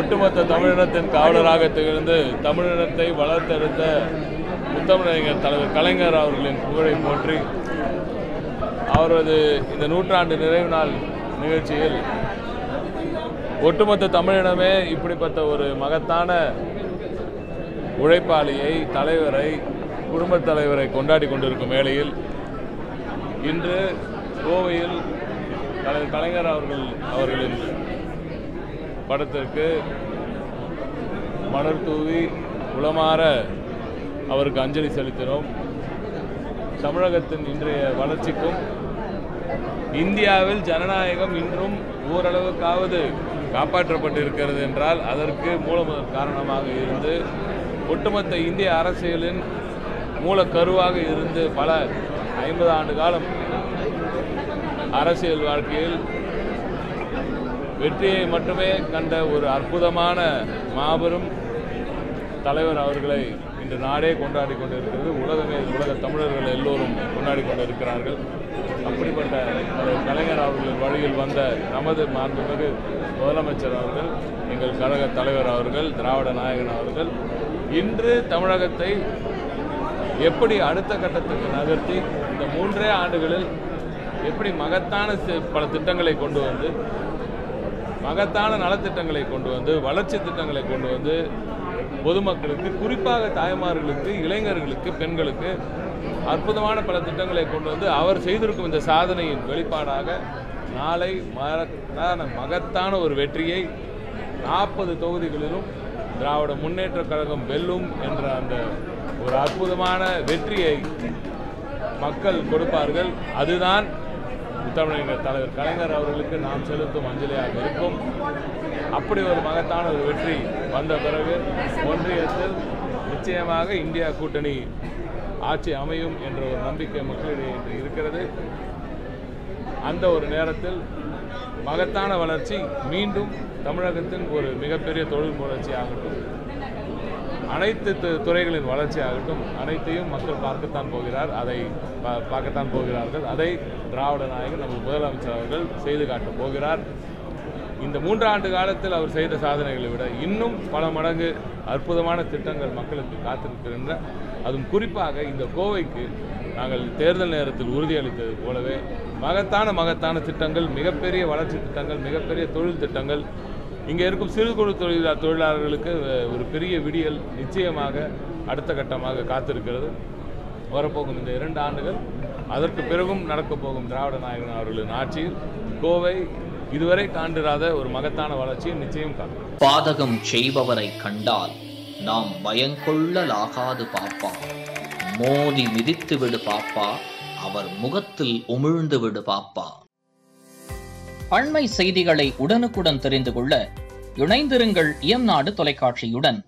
ஒட்டுமொத்த தமிழினத்தின் காவலராக திகழ்ந்து தமிழினத்தை வளர்த்தெடுத்த முத்தமிழறிஞர் தலைவர் கலைஞர் அவர்களின் புகழை போற்றி அவரது இந்த நூற்றாண்டு நிறைவு நாள் நிகழ்ச்சியில் ஒட்டுமொத்த தமிழினமே இப்படிப்பட்ட ஒரு மகத்தான உழைப்பாளியை, தலைவரை, குடும்பத் தலைவரை கொண்டாடி கொண்டிருக்கும் வேளையில் இன்று கோவையில் தலைவர் கலைஞர் அவர்களின் படத்திற்கு மலர் தூவி உளமாற அவருக்கு அஞ்சலி செலுத்தினோம். தமிழகத்தின் இன்றைய வளர்ச்சிக்கும் இந்தியாவில் ஜனநாயகம் இன்றும் ஓரளவுக்காவது காப்பாற்றப்பட்டிருக்கிறது என்றால் அதற்கு மூலமுதற் காரணமாக இருந்து ஒட்டுமொத்த இந்திய அரசியலின் மூலக்கருவாக இருந்து பல 50 ஆண்டு காலம் அரசியல் வாழ்க்கையில் வெற்றியை மட்டுமே கண்ட ஒரு அற்புதமான மாபெரும் தலைவர் அவர்களை இன்று நாடே கொண்டாடி கொண்டிருக்கிறது. உலக தமிழர்கள் எல்லோரும் கொண்டாடி கொண்டிருக்கிறார்கள். அப்படிப்பட்ட கலைஞர் அவர்களின் வழியில் வந்த நமது மாண்புமிகு முதலமைச்சர் அவர்கள், எங்கள் கழக தலைவர் அவர்கள், திராவிட நாயகன் அவர்கள் இன்று தமிழகத்தை எப்படி அடுத்த கட்டத்துக்கு நகர்த்தி இந்த 3 ஆண்டுகளில் எப்படி மகத்தான பல திட்டங்களை கொண்டு வந்து, மகத்தான நலத்திட்டங்களை கொண்டு வந்து, வளர்ச்சி திட்டங்களை கொண்டு வந்து பொதுமக்களுக்கு, குறிப்பாக தாய்மார்களுக்கு, இளைஞர்களுக்கு, பெண்களுக்கு அற்புதமான பல திட்டங்களை கொண்டு வந்து அவர் செய்திருக்கும் இந்த சாதனையின் வெளிப்பாடாக நாளை மகத்தான ஒரு வெற்றியை 40 தொகுதிகளிலும் திராவிட முன்னேற்ற கழகம் வெல்லும் என்ற அந்த ஒரு அற்புதமான வெற்றியை மக்கள் கொடுப்பார்கள். அதுதான் முத்தமிழறிஞர் தலைவர் கலைஞர் அவர்களுக்கு நாம் செலுத்தும் அஞ்சலியாக இருக்கும். அப்படி ஒரு மகத்தான ஒரு வெற்றி வந்த பிறகு ஒன்றியத்தில் நிச்சயமாக இந்தியா கூட்டணி ஆட்சி அமையும் என்ற ஒரு நம்பிக்கை மக்களிடையே இன்று இருக்கிறது. அந்த ஒரு நேரத்தில் மகத்தான வளர்ச்சி மீண்டும் தமிழகத்தின் ஒரு மிகப்பெரிய தொழில் வளர்ச்சி ஆகட்டும், அனைத்து துறைகளின் வளர்ச்சி ஆகட்டும், அனைத்தையும் மக்கள் பார்க்கத்தான் போகிறார்கள். அதை திராவிட நாயகன் நமது முதலமைச்சர் அவர்கள் செய்து காட்டப் போகிறார். இந்த 3 ஆண்டு காலத்தில் அவர் செய்த சாதனைகளை விட இன்னும் பல மடங்கு அற்புதமான திட்டங்கள் மக்களுக்கு காத்திருக்கின்றன. அதுவும் குறிப்பாக இந்த கோவைக்கு நாங்கள் தேர்தல் நேரத்தில் உறுதியளித்தது போலவே மகத்தான திட்டங்கள், மிகப்பெரிய வளர்ச்சி திட்டங்கள், மிகப்பெரிய தொழில் திட்டங்கள், இங்கே இருக்கும் சிறு குறு தொழிலாளர்களுக்கு ஒரு பெரிய விடியல் நிச்சயமாக அடுத்த கட்டமாக காத்திருக்கிறது. வரப்போகும் இந்த 2 ஆண்டுகள், அதற்கு பிறகும் நடக்கப் போகும் திராவிட நாயகன் அவர்களின் ஆட்சியில் கோவை இதுவரை காண்டிராத ஒரு மகத்தான வளர்ச்சியை நிச்சயம் காணும். பாதகம் செய்பவரை கண்டால் நாம் பயங்கொள்ளலாகாது பாப்பா, மோதி மிதித்து விடு பாப்பா, அவர் முகத்தில் உமிழ்ந்து விடு பாப்பா. அண்மை செய்திகளை உடனுக்குடன் தெரிந்து கொள்ள இணைந்திருங்கள் இயம்நாடு தொலைக்காட்சியுடன்.